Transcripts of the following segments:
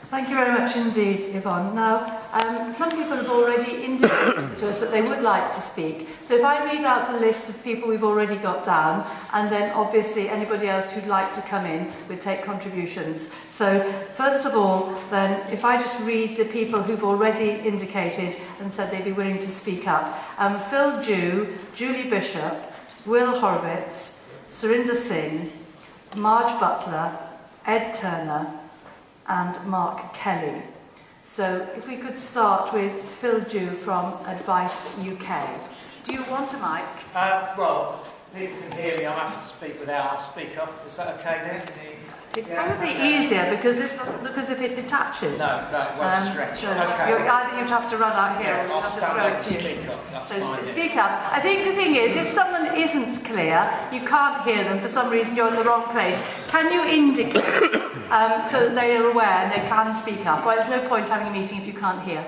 Thank you very much indeed, Yvonne. Now, some people have already indicated to us that they would like to speak. So if I read out the list of people we've already got down, and then obviously anybody else who'd like to come in, we'd take contributions. So first of all, then, if I just read the people who've already indicated and said they'd be willing to speak up. Phil Jew, Julie Bishop, Will Horowitz, Surinder Singh, Marge Butler, Ed Turner, and Mark Kelly. So if we could start with Phil Jew from Advice UK. Do you want a mic? Well, people can hear me. I'm happy to speak without a speak up. Is that okay, Nick? It's probably easier because this doesn't look as if it detaches. No, it won't stretch. So okay. Either you'd have to run out here or you'd I'll have to stand throw up it and to you. speak up. That's So fine. speak up. I think the thing is, if someone isn't clear, you can't hear them for some reason, you're in the wrong place. Can you indicate so that they are aware and they can speak up? Well, there's no point having a meeting if you can't hear.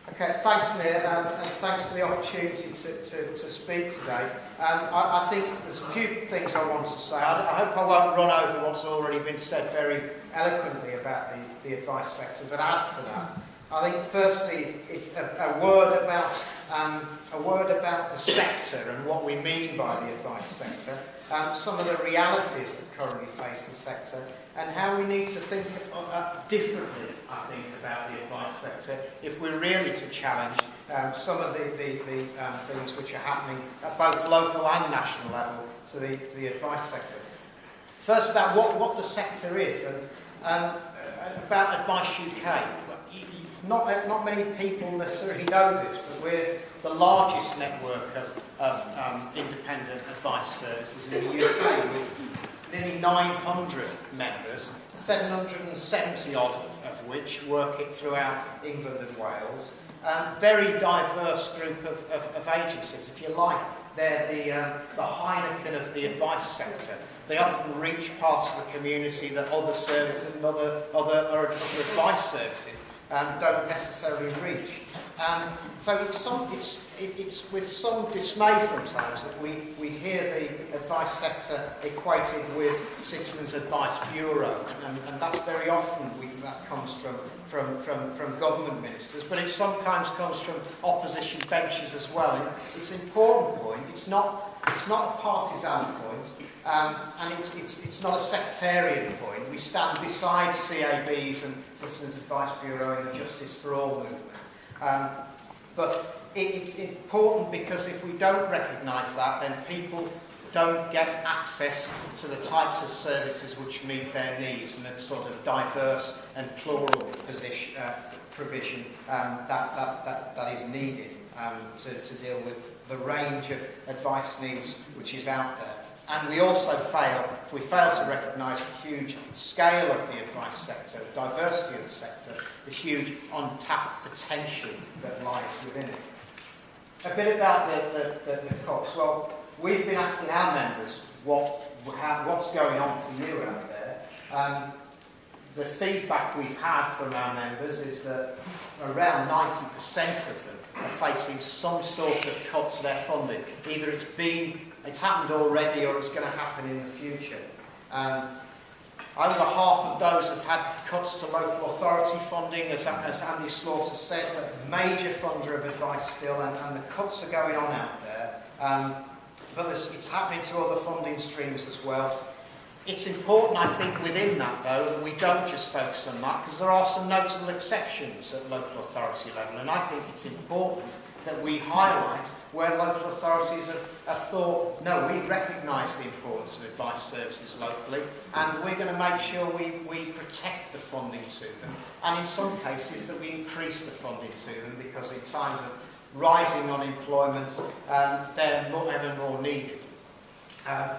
Okay, thanks, Neil, and thanks for the opportunity to speak today. I think there's a few things I want to say. I hope I won't run over what's already been said very eloquently about the advice sector, but add to that. I think firstly, it's a word about the sector and what we mean by the advice sector, some of the realities that currently face the sector, and how we need to think differently, I think, about the advice sector if we're really to challenge some of the things which are happening at both local and national level to the advice sector. First, about what the sector is, and about Advice UK. Not many people necessarily know this, but we're the largest network of independent advice services in the UK, with nearly 900 members, 770 odd of which work it throughout England and Wales. Very diverse group of agencies, if you like. They're the Heineken of the advice sector. They often reach parts of the community that other services and other advice services don't necessarily reach. So it's with some dismay sometimes that we hear the advice sector equated with Citizens Advice Bureau, and that's very often that comes from government ministers, but it sometimes comes from opposition benches as well. And it's an important point. It's not a partisan point, and it's not a sectarian point. We stand beside CABs and Citizens Advice Bureau in the Justice for All movement. But it's important because if we don't recognise that, then people don't get access to the types of services which meet their needs and a sort of diverse and plural provision that is needed to deal with the range of advice needs which is out there. And we also fail to recognise the huge scale of the advice sector, the diversity of the sector, the huge untapped potential that lies within it. A bit about the costs. Well, we've been asking our members what's going on for you out there. The feedback we've had from our members is that around 90% of them are facing some sort of cut to their funding. Either it's happened already or it's going to happen in the future. Over half of those have had cuts to local authority funding, as Andy Slaughter said, a major funder of advice still, and the cuts are going on out there. But it's happening to other funding streams as well. It's important, I think, within that, though, that we don't just focus on that, because there are some notable exceptions at local authority level, and I think it's important that we highlight where local authorities have thought, no, we recognise the importance of advice services locally, and we're going to make sure we protect the funding to them, and in some cases that we increase the funding to them, because in times of rising unemployment, they're ever more needed.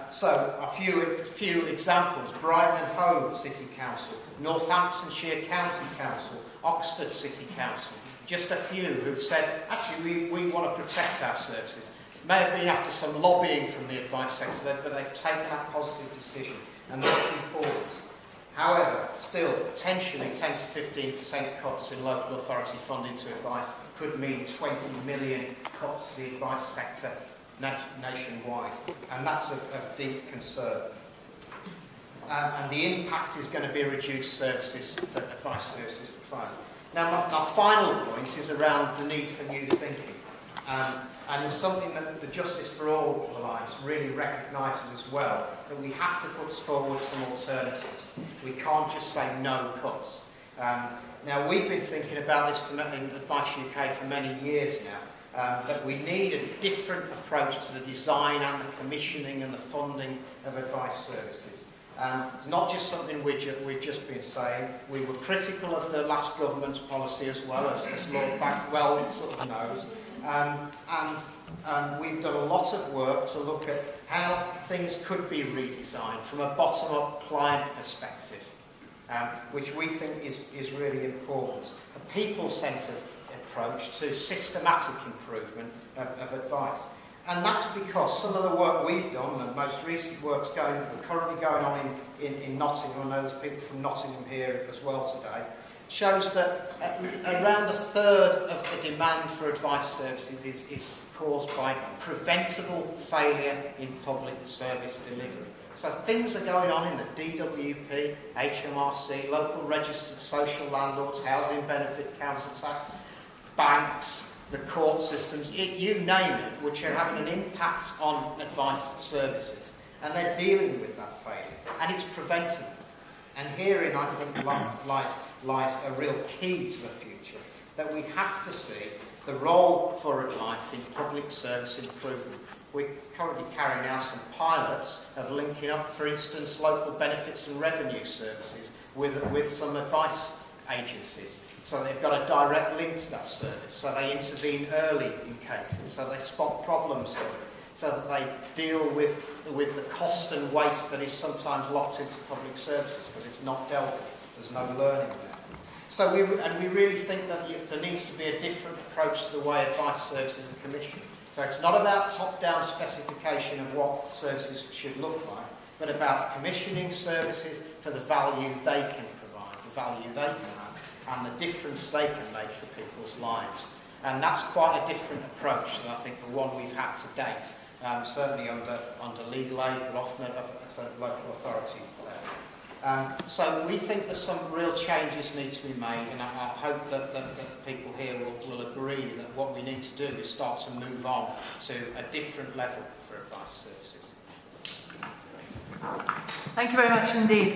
So a few examples: Brighton and Hove City Council, Northamptonshire County Council, Oxford City Council. Just a few who've said, actually, we want to protect our services. It may have been after some lobbying from the advice sector, but they've taken that positive decision, and that's important. However, still, potentially 10 to 15% cuts in local authority funding to advice could mean 20 million cuts to the advice sector nationwide, and that's of deep concern. and the impact is going to be reduced services for advice services for clients. Now, my final point is around the need for new thinking. And it's something that the Justice for All Alliance really recognises as well, that we have to put forward some alternatives. We can't just say no cuts. Now, we've been thinking about this in Advice UK for many years now, that we need a different approach to the design and the commissioning and the funding of advice services. It's not just something we've just been saying. We were critical of the last government's policy as well, as Lord Backwell sort of knows. And we've done a lot of work to look at how things could be redesigned from a bottom-up client perspective, which we think is really important. A people-centred approach to systematic improvement of advice. And that's because some of the work we've done, and most recent work's currently going on in Nottingham, I know there's people from Nottingham here as well today, shows that around a third of the demand for advice services is caused by preventable failure in public service delivery. So things are going on in the DWP, HMRC, local registered social landlords, housing benefit, council tax, banks, the court systems, you name it, which are having an impact on advice services. And they're dealing with that failure. And it's preventable. And herein, I think, lies a real key to the future, that we have to see the role for advice in public service improvement. We're currently carrying out some pilots of linking up, for instance, local benefits and revenue services with some advice agencies. So they've got a direct link to that service, so they intervene early in cases, so they spot problems early, so that they deal with the cost and waste that is sometimes locked into public services because it's not dealt with. There's no learning there. So we really think that there needs to be a different approach to the way advice services are commissioned. So it's not about top-down specification of what services should look like, but about commissioning services for the value they can provide, the value they can add, and the difference they can make to people's lives. And that's quite a different approach than I think the one we've had to date. Certainly under legal aid, but often at a local authority level. So we think there's some real changes need to be made, and I hope that people here will agree that what we need to do is start to move on to a different level for advice services. Thank you very much indeed.